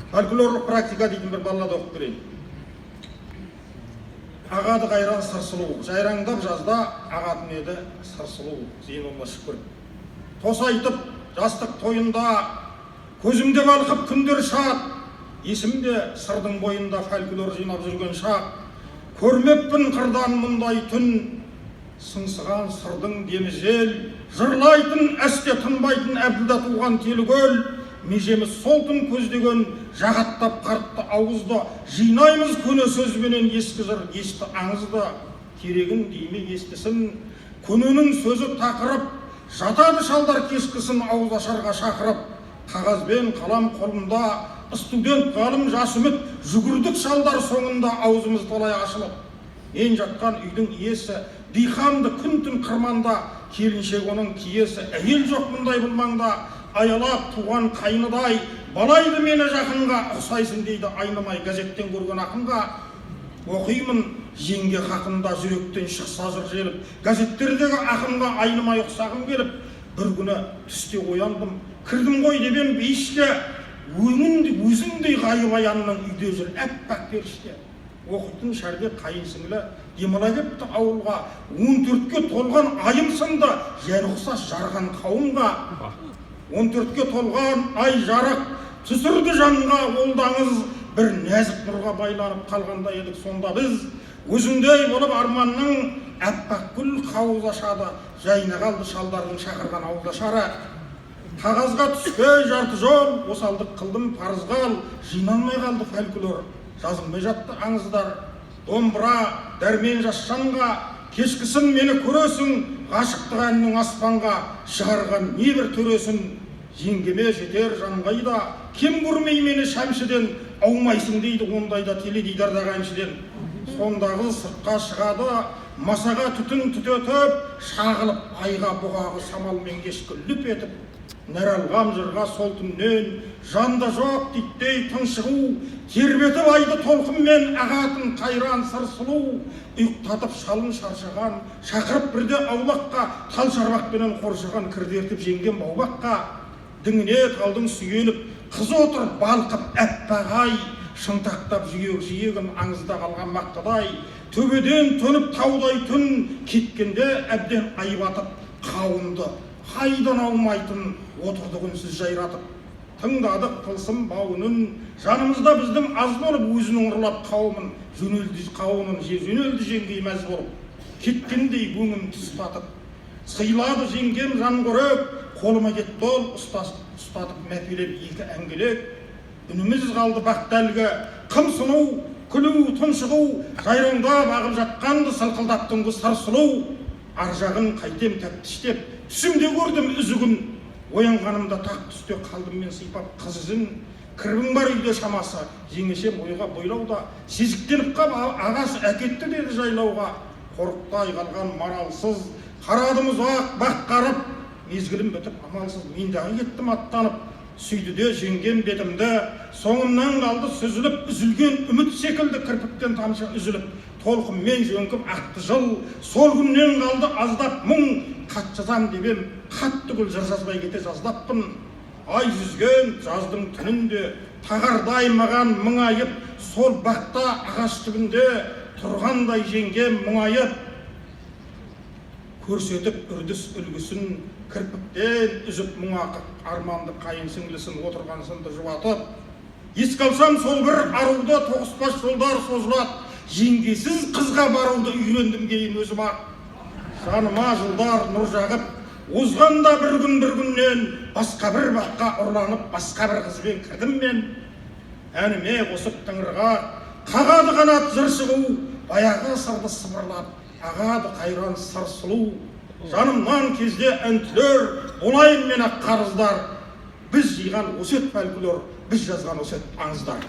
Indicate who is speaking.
Speaker 1: Фольклорлық практика дейтін бір баллада оқып берейін. Ағады қайран сыр сұлу, жайраңдап жазда ағатын еді сыр сұлу, Зейнолла Шүкір. Тосайтып жастық тойында, көзімде балқып күндер шат, есімде сырдың бойында фольклор жинап жүрген шақ. Көрмеппін қырдан мұндай түн, сыңсыған сырдың демі жел, жырлайтын әсте тынбайтын әбділда туған телігөл. Межеміз сол түн көздеген жағаттап қартты ауызды, жинаймыз көне сөзбенен ескі жыр, есті аңызды. Керегін дейме естісін, көненің сөзі тақырып, жатады шалдар кешкісін ауыз ашарға шақырып. Қағазбен қалам қолында, студент ғалым жас үміт, жүгірдік шалдар соңында аузымыз толай ашылып. Мен жатқан үйдің иесі, диқанды күн-түн қырманда, келіншек оның киесі, әйел жоқ мұндай бұл маңда. Аялап туған қайныдай, балайды мені жақынға, ұқсайсың дейді айнымай газеттен көрген ақынға. Оқимын жеңге хақында, жүректен шықса жыр желіп, газеттердегі ақынға айнымай ұқсағым келіп. Бір күні түсте ояндым, кірдім ғой дебем бейішке, өзіңдей ғайып аянның үйде жүр әппақ періште. Оқитын шәрде қайын сіңлі демала кепті ауылға, 14-ке толған айым сынды, жер ұқсас жарған қауымға. 14-ке толған ай жарық, түсірді жанға олдаңыз, бір нәзік нұрға байланып қалғанда едік сонда біз. Өзіңдей болып арманның әппақ гүл қауыз ашады, жайына қалды шалдардың шақырған ауылдашары. Қағазға түспей жарты жол, осалдық қылдым парызғал, жиналмай қалды фольклор, жазылмай жатты аңыздар. Домбыра дәрмен жасшанға, кешкісін мені көресің, ғашықтық әннің аспанға шығарған небір төресін. Жеңгеме жетер жанғайда, кем көрмей мені шәмшіден, аумайсың дейді ондайда теледидардағы әншіден. Сондағы сыртқа шығады, масаға түтін түтетіп, шағылып айға бұғағы самалмен кешкі лүп етіп. Нәралғам жырға сол түннен, жанда жоқ диттей тыншығу, тербетіп айды толқынмен ағатын қайран сыр сұлу. Ұйықтатып шалын шаршаған, шақырып бірде аулаққа, тал шарбақпенен қоршаған кірдертіп жеңген баубаққа. Діңіне талдың сүйеніп, қыз отыр балқып әппағай, шынтақтап жиегін аңызда қалған мақтадай. Төбеден төніп таудай түн, кеткенде әбден айбатып қауынды, қайдан аумайтын отырды үнсіз жайратып. Тыңдадық тылсым бауынын, жанымызда біздің аз болып өзінің ұрлап қауымын, жөнелді жеңгей мәз болып, кеткендей өңін тұстатып. Сыйлады жеңгем жан көрек, қолыма кетті ол ұстатып мәпелеп екі әңгелек. Үніміз қалды бақтәлгі, қымсыну, күлу, тұншығу, жайраңдап ағып жатқанды сылқылдап түнгі сар сұлу. Аржағын қайтем тәптіштеп, түсімде көрдім үзігін, оянғанымда тақ түсте қалдым мен сыйпап қыз ізін. Кірбің бар үйде шамасы, жеңешем ойға бойлауда, сезіктеніп қап ағасы әкетті деді жайлауға. Қорықтай қалған маралсыз, қарадым ұзақ бақ қарып, мезгілім бітіп амалсыз мен дағы кеттім аттанып. Сүйді де жеңгем бетімді, соңымнан қалды сүзіліп, үзілген үміт секілді кірпіктен тамшы үзіліп. Толқынмен жөңкіп ақты жыл, сол күннен қалды аздап мұң. Хат жазам дебем, хат түгіл жыр жазбай кете жаздаппын. Ай жүзген жаздың түнінде, тағардай маған мұңайып, сол бақта ағаш түбінде тұрғандай жеңгем мұңайып. Көрсетіп үрдіс үлгісін, кірпіктен үзіп мұңақып, арманды қайын сіңлісін отырған сынды жұбатып. Еске алсам сол бір аруды тоғыспас жолдар созылады, жеңгесіз қызға баруды үйрендім кейін өзім ақ. Жаныма жылдар нұр жағып, озғанда бір күннен, басқа бір баққа ұрланып, басқа бір қызбен кірдім мен. Әніме қосып тыңырға, қағады қанат жыр шығу, баяғы сырды сыбырлап, ағады қайран сыр сұлу. Жанымнан кезде әнтілер, болайын мен ақ қарыздар. Біз жиған өсет фольклор, біз жазған өсет аңыздар.